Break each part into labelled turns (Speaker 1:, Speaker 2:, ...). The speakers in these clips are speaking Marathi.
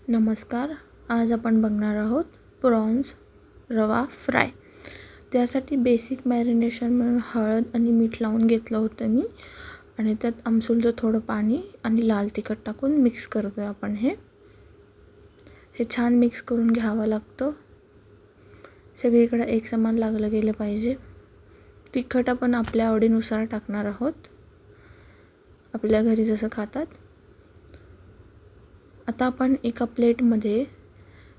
Speaker 1: नमस्कार. आज आपण बघणार आहोत प्रॉन्स रवा फ्राय. त्यासाठी बेसिक मॅरिनेशन म्हणून हळद आणि मीठ लावून घेतलं होतं मी आणि त्यात आमसूलचं थोडं पाणी आणि लाल तिखट टाकून मिक्स करतो आहे आपण. हे छान मिक्स करून घ्यावं लागतं. सगळीकडे एक समान लागलं गेलं पाहिजे. तिखट आपण आपल्या आवडीनुसार टाकणार आहोत, आपल्या घरी जसं खातात. आता आपण एका प्लेटमध्ये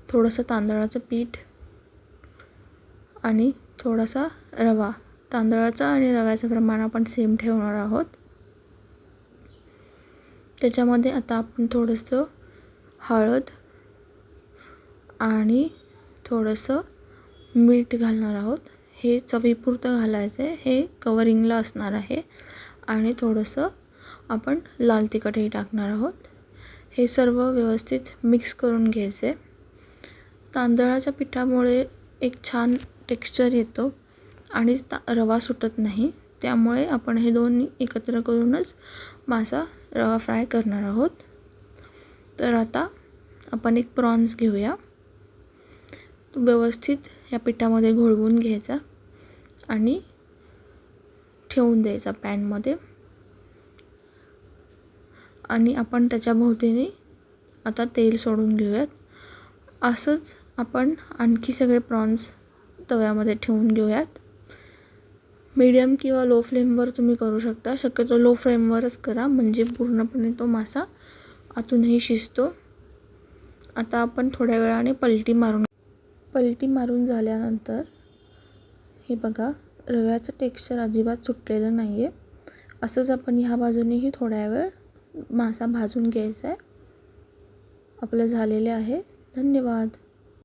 Speaker 1: थोडंसं तांदळाचं पीठ आणि थोडासा रवा, तांदळाचं आणि रव्याचं प्रमाण आपण सेम ठेवणार आहोत. त्याच्यामध्ये आता आपण थोडंसं हळद आणि थोडंसं मीठ घालणार आहोत. हे चवीपुरतं घालायचं आहे, हे कवरिंगला असणार आहे. आणि थोडंसं आपण लाल तिखटही टाकणार आहोत. हे सर्व व्यवस्थित मिक्स करून घ्यायचे. तांदळाच्या पिठामुळे एक छान टेक्स्चर येतो आणि रवा सुटत नाही. त्यामुळे आपण हे दोन्ही एकत्र करूनच मासा रवा फ्राय करणार आहोत. तर आता आपण एक प्रॉन्स घेऊया. व्यवस्थित या पिठामध्ये घोळवून घ्यायचा आणि ठेवून द्यायचा पॅनमध्ये. आणि आपण त्याच्या भोवतीने आता तेल सोडून घेऊयात. असंच आपण आणखी सगळे प्रॉन्स तव्यामध्ये ठेवून घेऊयात. मीडियम किंवा लो फ्लेमवर तुम्ही करू शकता. शक्यतो लो फ्लेमवरच करा, म्हणजे पूर्णपणे तो मासा आतूनही शिजतो. आता आपण थोड्या वेळाने पलटी मारून झाल्यानंतर हे बघा, रव्याचं टेक्स्चर अजिबात सुटलेलं नाही आहे. असंच आपण ह्या बाजूनेही थोड्या वेळ मासा भाजून घ्यायचा आहे. आपलं झालेले आहे. धन्यवाद.